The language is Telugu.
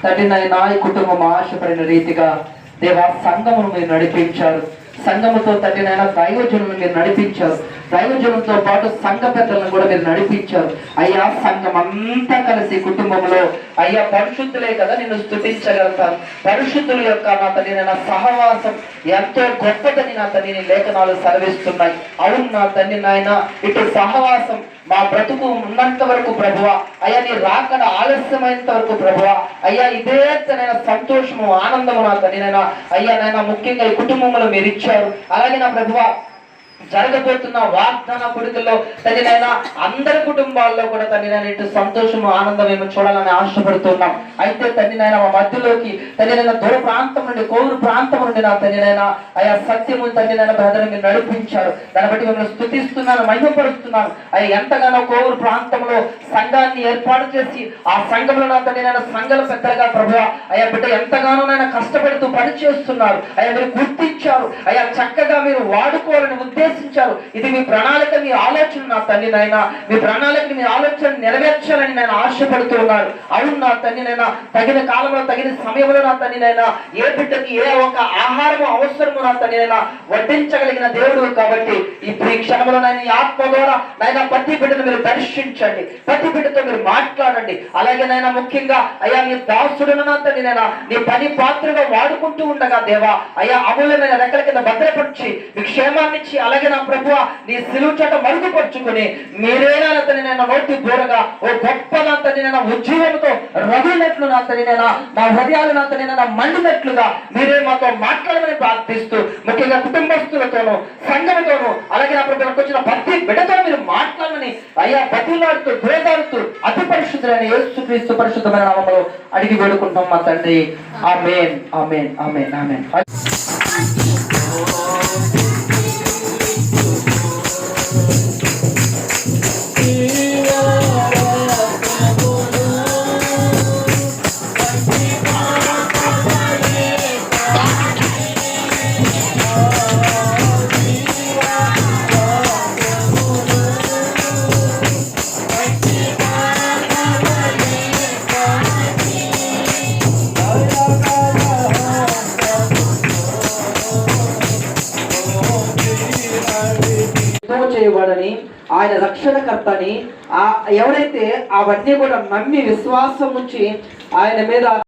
తండ్రి నాయన ఈ కుటుంబం ఆశపడిన రీతిగా దేవా సంఘమును మీరు నడిపించారు. సంఘముతో తండ్రి నాయన దైవజనులను మీరు నడిపించారు. దైవజనులతో పాటు సంఘ పెద్దలను కూడా మీరు నడిపించారు. అయ్యా సంఘం అంతా కలిసి కుటుంబంలో అయ్యా పరిశుద్ధులే కదా నిన్ను స్తుతించగలుగుతాను. పరిశుద్ధుల యొక్క నా తండ్రి నాయన సహవాసం ఎంతో గొప్పదని నా తండ్రి లేఖనాలు సెలవిస్తున్నాయి. అవును నా తండ్రి నాయన ఇటు సహవాసం మా బ్రతుకు ఉన్నంత వరకు ప్రభువా, అయ్యా నీ రాకడ ఆలస్యమైనంత వరకు ప్రభువా, అయ్యా ఇదే తనైనా సంతోషము ఆనందము నా తండ్రినైనా అయ్యా నాయన ముఖ్యంగా ఈ కుటుంబంలో మీరు ఇచ్చారు. అలాగే నా ప్రభువా జరగబోతున్న వాగ్దాన కొడుకుల్లో తండ్రినైనా అందరి కుటుంబాల్లో కూడా తండ్రినైనా ఇటు సంతోషము ఆనందం ఏమో చూడాలని ఆశపడుతున్నాం. అయితే తండ్రినైనా మా మధ్యలోకి తండ్రినైనా దూర ప్రాంతం నుండి కోరు ప్రాంతం నుండి నా తండ్రినైనా అయ్యా సత్యము తండ్రినైనా బ్రదర్ మీరు నడిపించారు. దాన్ని బట్టి మిమ్మల్ని స్తుతిస్తున్నాను, మహిమపరుస్తున్నాను. అయ్యా ఎంతగానో కోరు ప్రాంతంలో సంఘాన్ని ఏర్పాటు చేసి ఆ సంఘంలో నా తండ్రినైనా సంఘాల పెద్దలుగా ప్రభువా అయ్యా బిడ్డ ఎంతగానో నైనా కష్టపడుతూ పని చేస్తున్నారు. అయ్యా మీరు గుర్తించారు. అయ్యా చక్కగా మీరు వాడుకోవాలని ఉద్దేశించారు. ఇది మీ ప్రణాళిక, మీ ఆలోచన నా తండ్రి నాయన, మీ ప్రణాళిక మీ ఆలోచన నెరవేర్చాలని నేను ఆశపడుతూ ఉన్నారు. అవును నా తండ్రి నాయన, తగిన కాలంలో తగిన సమయంలో నా తండ్రి నాయన ఏ బిడ్డకి ఏ ఒక ఆహారము అవసరము నా తండ్రి నాయన వడ్డించగలిగిన దేవుడు కాబట్టి ఇప్పుడు ఈ క్షణంలో నాయన ఈ ఆత్మ ద్వారా నాయన ప్రతి బిడ్డను మీరు దర్శించండి, ప్రతి బిడ్డతో మీరు మాట్లాడండి. అలాగే నాయన ముఖ్యంగా అయ్యా నీ దాసుడును నా తండ్రి నాయన నీ పని పాత్రగా వాడుకుంటూ ఉండగా దేవా అయ్యా అమూల్యమైన రెక్కల కింద భద్రపరిచి మీ క్షేమాన్నిచ్చి అలాగే నా ప్రభువా నీ సిలువ చట మరుగుపరుచుకుని మీరేనా తండ్రి నేను నోటి బోరగా ఓ గొప్ప నా తండ్రి నేను ఉజ్జీవంతో రగిలినట్లు నా తండ్రి నేను నా హృదయాలు నా తండ్రి నేను మండినట్లుగా మీరే మాతో మాట్లాడమని ప్రార్థిస్తూ ముఖ్యంగా కుటుంబస్తులతోనూ సంఘముతోనూ అలాగే నా ప్రభుత్వం వచ్చిన ప్రతి బిడ్డతో మీరు మాట్లాడమని అయ్యా బతిలాడుతూ ద్వేదాడుతూ అతి పరిశుద్ధులైన యేసుక్రీస్తు పరిశుద్ధమైన నామములో అడిగి వేడుకుంటాం మా తండ్రి. ఆమేన్ ఆమేన్ ఆమేన్ ఆమేన్. చేయబడని ఆయన రక్షణకర్తని ఎవరైతే అవన్నీ కూడా నమ్మి విశ్వాసం ఉంచి ఆయన మీద